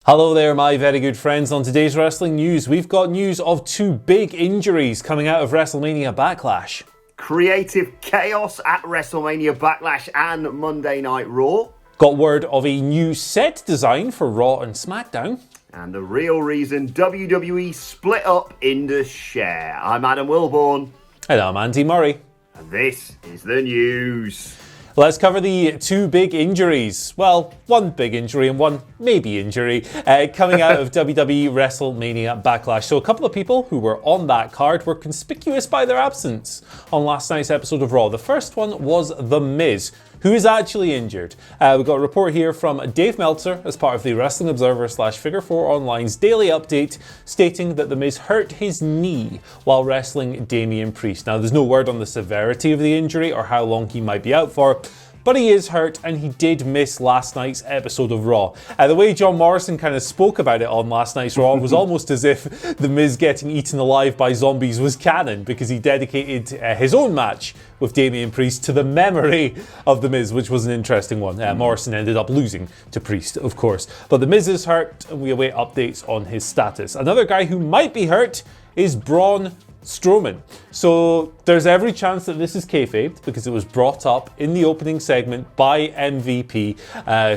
Hello there, my very good friends. On today's wrestling news, we've got news of two big injuries coming out of WrestleMania Backlash. Creative chaos at WrestleMania Backlash and Monday Night Raw. Got word of a new set design for Raw and SmackDown. And the real reason WWE split up Indus Sher. I'm Adam Wilborn. And I'm Andy Murray. And this is the news. Let's cover the two big injuries. Well, one big injury and one maybe injury coming out of WWE WrestleMania Backlash. So a couple of people who were on that card were conspicuous by their absence on last night's episode of Raw. The first one was The Miz, who is actually injured. We've got a report here from Dave Meltzer as part of the Wrestling Observer / Figure 4 Online's daily update, stating that The Miz hurt his knee while wrestling Damian Priest. Now, there's no word on the severity of the injury or how long he might be out for, but he is hurt and he did miss last night's episode of Raw. The way John Morrison kind of spoke about it on last night's Raw was almost as if The Miz getting eaten alive by zombies was canon, because he dedicated his own match with Damian Priest to the memory of The Miz, which was an interesting one. Morrison ended up losing to Priest, of course. But The Miz is hurt and we await updates on his status. Another guy who might be hurt is Braun Strowman. So there's every chance that this is kayfabed, because it was brought up in the opening segment by MVP,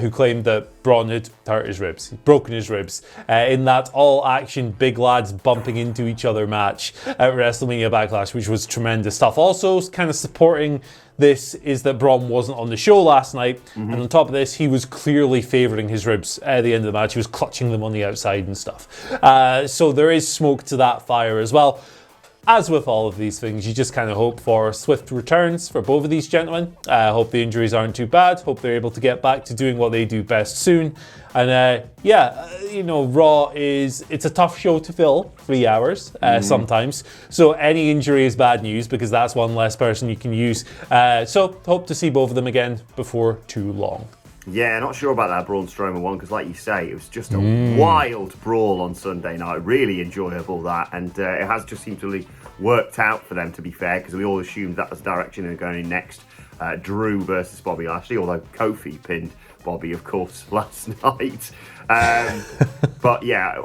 who claimed that Braun had hurt his ribs, he'd broken his ribs, in that all-action big lads bumping into each other match at WrestleMania Backlash, which was tremendous stuff. Also, kind of supporting this is that Braun wasn't on the show last night, and on top of this, he was clearly favouring his ribs at the end of the match. He was clutching them on the outside and stuff. So there is smoke to that fire as well. As with all of these things, you just kind of hope for swift returns for both of these gentlemen. Hope the injuries aren't too bad. Hope they're able to get back to doing what they do best soon. And Raw it's a tough show to fill, 3 hours sometimes. So any injury is bad news, because that's one less person you can use. So hope to see both of them again before too long. Yeah, not sure about that Braun Strowman one, because like you say, it was just a wild brawl on Sunday night. Really enjoyable, that. And it has just seemed to have worked out for them, to be fair, because we all assumed that was the direction they were going in next. Drew versus Bobby Lashley, although Kofi pinned Bobby, of course, last night. But yeah,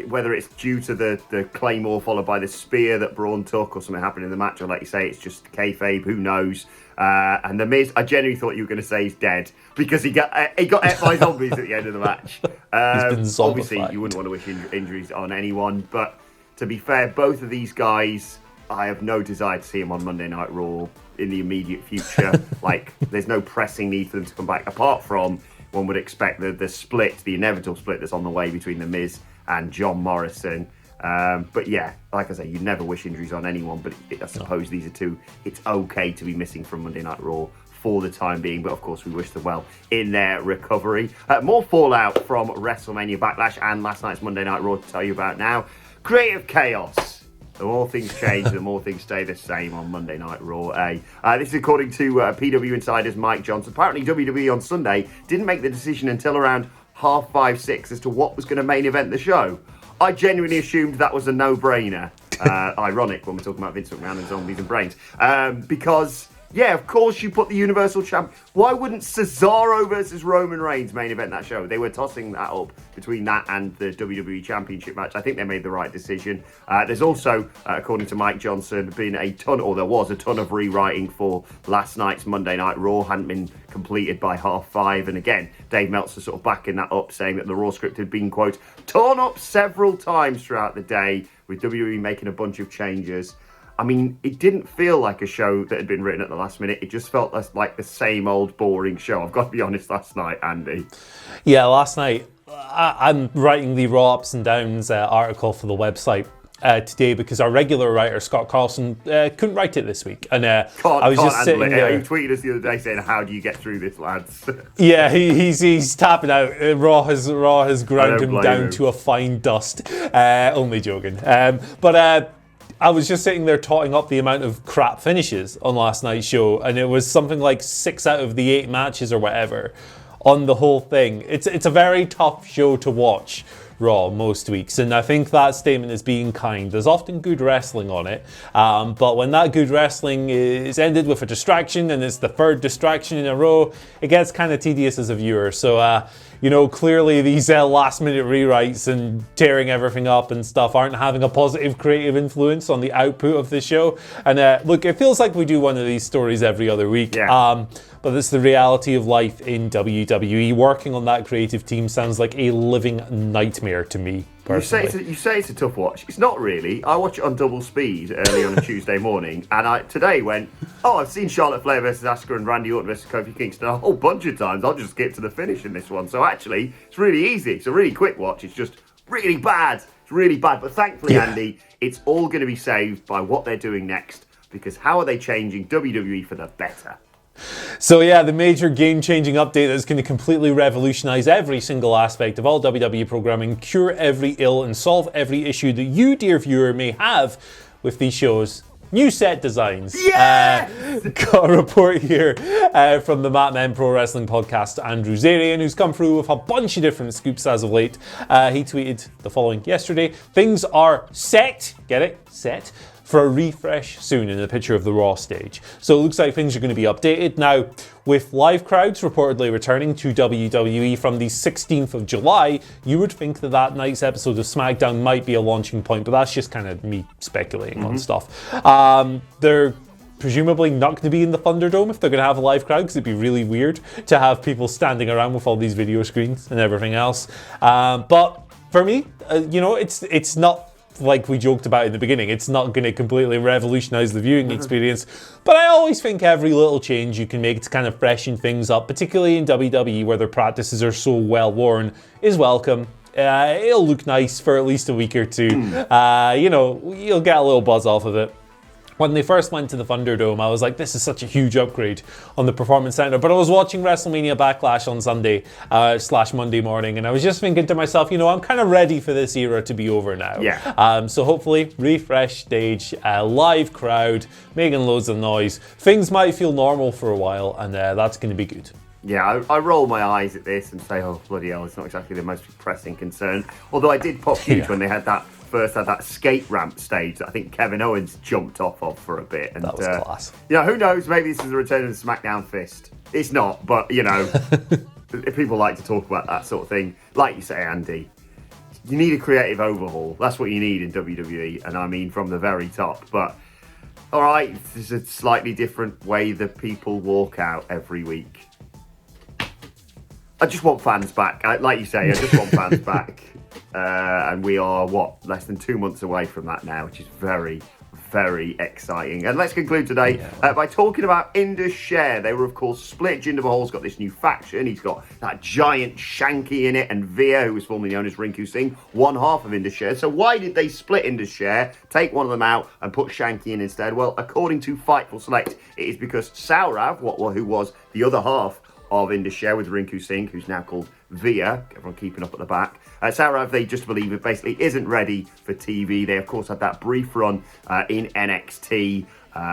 whether it's due to the Claymore followed by the spear that Braun took, or something happened in the match, or like you say, it's just kayfabe, who knows. And The Miz, I genuinely thought you were going to say he's dead, because he got ate by zombies at the end of the match. Obviously, you wouldn't want to wish injuries on anyone, but to be fair, both of these guys, I have no desire to see them on Monday Night Raw in the immediate future. There's no pressing need for them to come back, apart from one would expect the split, the inevitable split that's on the way between The Miz and John Morrison. But yeah, like I say, you never wish injuries on anyone, but I suppose these are two it's okay to be missing from Monday Night Raw for the time being, but of course we wish them well in their recovery. More fallout from WrestleMania Backlash and last night's Monday Night Raw to tell you about now. Creative chaos. The more things change, the more things stay the same on Monday Night Raw. This is according to PW Insider's Mike Johnson. Apparently WWE on Sunday didn't make the decision until around 5:30, 6 as to what was going to main event the show. I genuinely assumed that was a no-brainer. Ironic when we're talking about Vince McMahon and zombies and brains. Because, yeah, of course you put the Universal Champ. Why wouldn't Cesaro versus Roman Reigns main event that show? They were tossing that up between that and the WWE Championship match. I think they made the right decision. There's also, according to Mike Johnson, there was a ton of rewriting for last night's Monday Night Raw. Hadn't been completed by 5:30. And again, Dave Meltzer sort of backing that up, saying that the Raw script had been, quote, torn up several times throughout the day, with WWE making a bunch of changes. I mean, it didn't feel like a show that had been written at the last minute. It just felt like the same old boring show. I've got to be honest, last night, Andy. Yeah, last night, I'm writing the Raw Ups and Downs article for the website today, because our regular writer, Scott Carlson, couldn't write it this week. And I was just sitting there. He tweeted us the other day saying, how do you get through this, lads? Yeah, he's tapping out. Raw has ground him down to a fine dust. Only joking. But I was just sitting there totting up the amount of crap finishes on last night's show, and it was something like 6 out of the 8 matches or whatever on the whole thing. It's a very tough show to watch, Raw, most weeks, and I think that statement is being kind. There's often good wrestling on it, but when that good wrestling is ended with a distraction, and it's the third distraction in a row, it gets kind of tedious as a viewer. So clearly these last-minute rewrites and tearing everything up and stuff aren't having a positive creative influence on the output of the show. And look, it feels like we do one of these stories every other week. Yeah. But it's the reality of life in WWE. Working on that creative team sounds like a living nightmare to me, personally. You say it's a tough watch. It's not really. I watch it on double speed early on a Tuesday morning, and I today went, I've seen Charlotte Flair versus Asuka and Randy Orton versus Kofi Kingston a whole bunch of times. I'll just skip to the finish in this one. So actually, it's really easy. It's a really quick watch. It's just really bad. It's really bad. But thankfully, Andy, it's all going to be saved by what they're doing next, because how are they changing WWE for the better? So yeah, the major game-changing update that's going to completely revolutionize every single aspect of all WWE programming, cure every ill and solve every issue that you, dear viewer, may have with these shows. New set designs. Yes! Got a report here from the Mat Men Pro Wrestling podcast, Andrew Zarian, who's come through with a bunch of different scoops as of late. He tweeted the following yesterday: things are set, get it? Set. For a refresh soon in the picture of the Raw stage. So it looks like things are going to be updated. Now, with live crowds reportedly returning to WWE from the 16th of July, you would think that night's episode of SmackDown might be a launching point, but that's just kind of me speculating on stuff. They're presumably not going to be in the Thunderdome if they're going to have a live crowd, because it'd be really weird to have people standing around with all these video screens and everything else. But for me, it's not like we joked about in the beginning. It's not going to completely revolutionize the viewing experience, but I always think every little change you can make to kind of freshen things up, particularly in WWE where their practices are so well worn, is welcome. It'll look nice for at least a week or two. You'll get a little buzz off of it. When they first went to the Thunderdome, I was like, this is such a huge upgrade on the Performance Center. But I was watching WrestleMania Backlash on Sunday / Monday morning, and I was just thinking to myself, I'm kind of ready for this era to be over now. Yeah. So hopefully, refresh stage, live crowd, making loads of noise. Things might feel normal for a while, and that's going to be good. Yeah, I roll my eyes at this and say, oh, bloody hell, it's not exactly the most pressing concern. Although I did pop huge when they had that skate ramp stage that I think Kevin Owens jumped off of for a bit. And, that was class. Who knows? Maybe this is a return of the SmackDown fist. It's not, but, if people like to talk about that sort of thing, like you say, Andy, you need a creative overhaul. That's what you need in WWE, and I mean from the very top. But, all right, there's a slightly different way that people walk out every week. I just want fans back. Like you say, I just want fans back. And we are, less than 2 months away from that now, which is very, very exciting. And let's conclude today by talking about Indus Sher. They were, of course, split. Jinder Mahal's got this new faction. He's got that giant Shanky in it, and Veer, who was formerly known as Rinku Singh, one half of Indus Sher. So why did they split Indus Sher, take one of them out, and put Shanky in instead? Well, according to Fightful Select, it is because Saurav, who was the other half of Indus Sher with Rinku Singh, who's now called Veer, everyone keeping up at the back. Saurav, they just believe it basically isn't ready for TV. They, of course, had that brief run in NXT.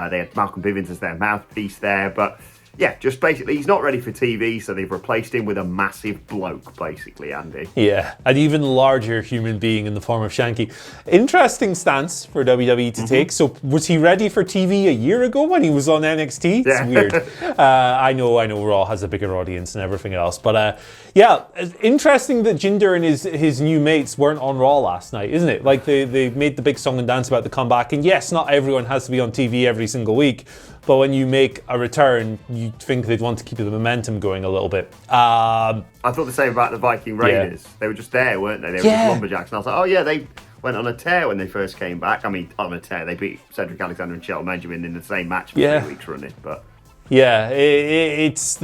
They had Malcolm Bivens as their mouthpiece there, but yeah, just basically he's not ready for TV, so they've replaced him with a massive bloke, basically, Andy. Yeah, an even larger human being in the form of Shanky. Interesting stance for WWE to take. So was he ready for TV a year ago when he was on NXT? It's weird. I know Raw has a bigger audience and everything else, but interesting that Jinder and his new mates weren't on Raw last night, isn't it? Like they made the big song and dance about the comeback, and yes, not everyone has to be on TV every single week, but when you make a return, you think they'd want to keep the momentum going a little bit. I thought the same about the Viking Raiders. Yeah. They were just there, weren't they? They were just lumberjacks. And I was like, oh yeah, they went on a tear when they first came back. I mean, on a tear. They beat Cedric Alexander and Shelton Benjamin in the same match for 3 weeks running. But yeah, it's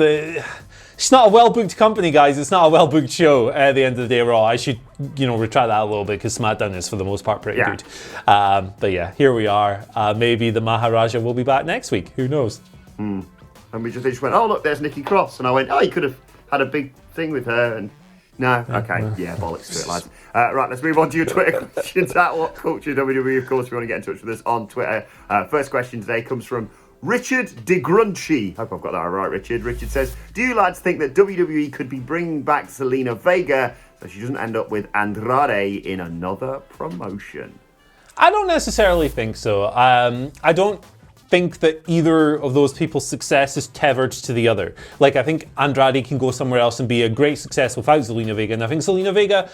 not a well-booked company, guys. It's not a well-booked show at the end of the day, Raw. I should, retract that a little bit, because SmackDown is, for the most part, pretty good. But yeah, here we are. Maybe the Maharaja will be back next week. Who knows? And they just went, oh, look, there's Nikki Cross. And I went, oh, he could have had a big thing with her. And no, okay, bollocks to it, lads. Right, let's move on to your Twitter questions at WhatCulture WWE. Of course, if you want to get in touch with us on Twitter. First question today comes from Richard DeGrunchi. Hope I've got that right, Richard. Richard says, do you lads think that WWE could be bringing back Zelina Vega so she doesn't end up with Andrade in another promotion? I don't necessarily think so. I don't think that either of those people's success is tethered to the other. Like, I think Andrade can go somewhere else and be a great success without Zelina Vega, and I think Zelina Vega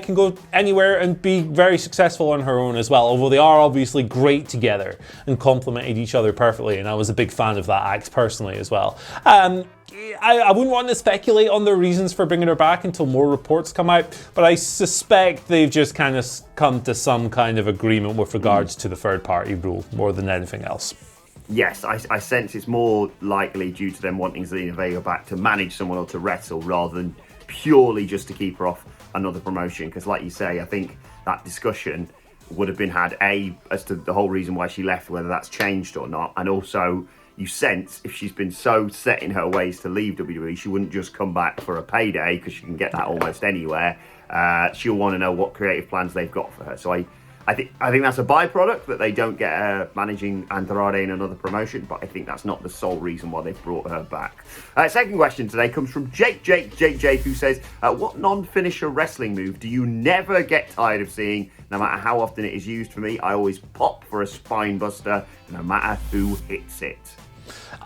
can go anywhere and be very successful on her own as well, although they are obviously great together and complemented each other perfectly, and I was a big fan of that act personally as well. I wouldn't want to speculate on the reasons for bringing her back until more reports come out, but I suspect they've just kind of come to some kind of agreement with regards to the third-party rule more than anything else. Yes, I sense it's more likely due to them wanting Zelina Vega back to manage someone or to wrestle rather than purely just to keep her off another promotion. Because like you say, I think that discussion would have been had, as to the whole reason why she left, whether that's changed or not, and also you sense if she's been so set in her ways to leave WWE, she wouldn't just come back for a payday because she can get that almost anywhere. She'll want to know what creative plans they've got for her. So I think that's a byproduct that they don't get her managing Andrade in another promotion, but I think that's not the sole reason why they've brought her back. Second question today comes from Jake, who says, what non-finisher wrestling move do you never get tired of seeing? No matter how often it is used for me, I always pop for a spine buster, no matter who hits it.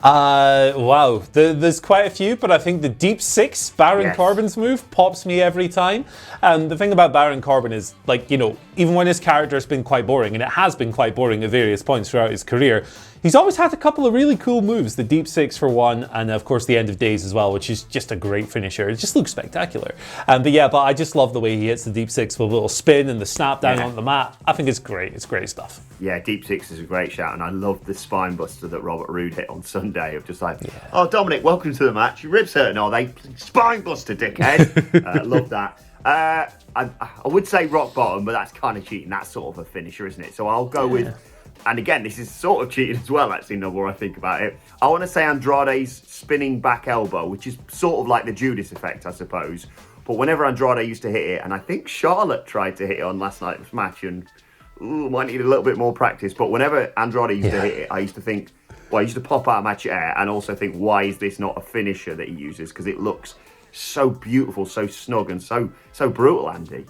Wow, there's quite a few, but I think the Deep Six, Baron Corbin's move, pops me every time. The thing about Baron Corbin is, like, you know, even when his character's been quite boring, and it has been quite boring at various points throughout his career, he's always had a couple of really cool moves. The Deep Six for one, and of course the End of Days as well, which is just a great finisher. It just looks spectacular. But I just love the way he hits the Deep Six with a little spin and the snap down on the mat. I think it's great. It's great stuff. Yeah, Deep Six is a great shout, and I love the spine buster that Robert Roode hit on Sunday of just like, oh, Dominic, welcome to the match. Your ribs hurting, are they? Spine buster, dickhead. Love that. I would say rock bottom, but that's kind of cheating. That's sort of a finisher, isn't it? So I'll go with, and again, this is sort of cheating as well, actually, the more I think about it. I want to say Andrade's spinning back elbow, which is sort of like the Judas effect, I suppose. But whenever Andrade used to hit it, and I think Charlotte tried to hit it on last night's match, and might need a little bit more practice. But whenever Andrade used to hit it, I used to think, well, I used to pop out of my chair and also think, why is this not a finisher that he uses? Because it looks so beautiful, so snug, and so brutal, Andy.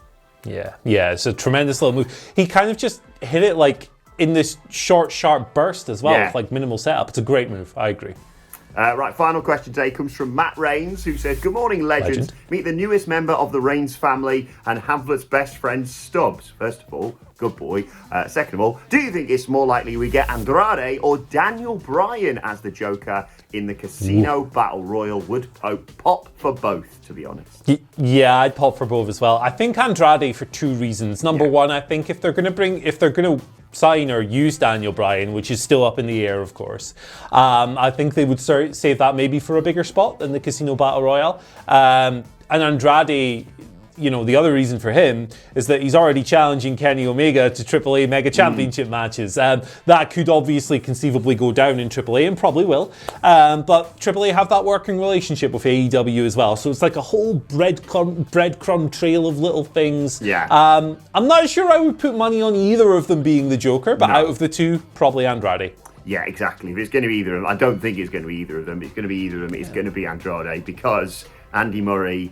Yeah, it's a tremendous little move. He kind of just hit it like in this short, sharp burst as well, with like minimal setup. It's a great move. I agree. Right, final question today comes from Matt Rains, who says, good morning, legends. Meet the newest member of the Rains family and Hamlet's best friend, Stubbs. First of all, good boy. Second of all, do you think it's more likely we get Andrade or Daniel Bryan as the Joker in the Casino Battle Royal? Would pop for both, to be honest. Yeah, I'd pop for both as well. I think Andrade for two reasons. Number one, I think if they're going to sign or use Daniel Bryan, which is still up in the air, of course, I think they would save that maybe for a bigger spot than the Casino Battle Royale. And Andrade, you know, the other reason for him is that he's already challenging Kenny Omega to AAA Mega Championship matches. That could obviously conceivably go down in AAA and probably will. But AAA have that working relationship with AEW as well. So it's like a whole breadcrumb trail of little things. I'm not sure I would put money on either of them being the Joker, but out of the two, probably Andrade. Yeah, exactly. If it's going to be either of them, I don't think it's going to be either of them. It's going to be either of them. It's going to be Andrade because Andy Murray...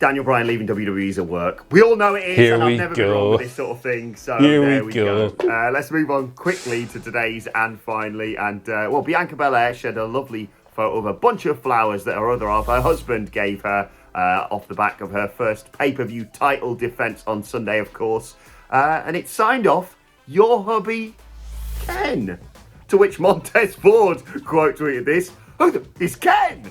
Daniel Bryan leaving WWE is a work. We all know it is, and I've never been wrong with this sort of thing. So there we go. Let's move on quickly to today's and finally. And, Bianca Belair shared a lovely photo of a bunch of flowers that her other half, her husband, gave her off the back of her first pay-per-view title defense on Sunday, of course. And it's signed off, your hubby, Ken. To which Montez Ford quote tweeted this, it's Ken!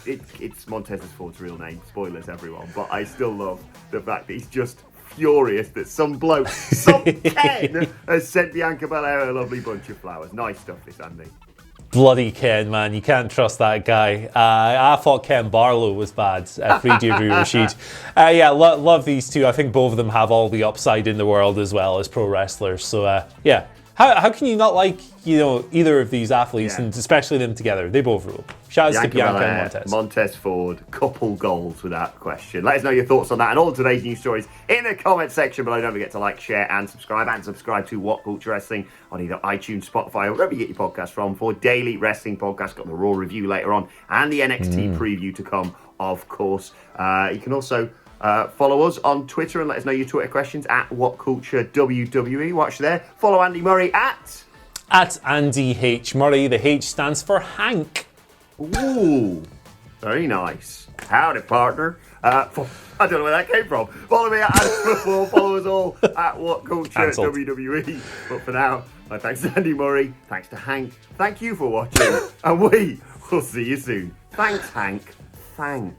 It's Montez Ford's real name. Spoilers, everyone. But I still love the fact that he's just furious that some bloke, some Ken, has sent Bianca Belair a lovely bunch of flowers. Nice stuff, this, Andy. Bloody Ken, man. You can't trust that guy. I thought Ken Barlow was bad. Free Rashid. Love these two. I think both of them have all the upside in the world as well as pro wrestlers. So, How can you not like, either of these athletes, and especially them together? They both rule. Shout out to Bianca and Montez. Montez Ford, couple goals without question. Let us know your thoughts on that and all of today's news stories in the comment section below. Don't forget to like, share, and subscribe. And subscribe to What Culture Wrestling on either iTunes, Spotify, or wherever you get your podcast from for daily wrestling podcasts. Got the Raw review later on and the NXT preview to come, of course. You can also... follow us on Twitter and let us know your Twitter questions at WhatCultureWWE. Watch there. Follow Andy Murray at At Andy H. Murray, the H stands for Hank. Ooh, very nice. Howdy, partner. I don't know where that came from. Follow me at Football. Follow us all at WhatCulture WWE. But for now, my thanks to Andy Murray. Thanks to Hank. Thank you for watching. And we will see you soon. Thanks, Hank. Thank.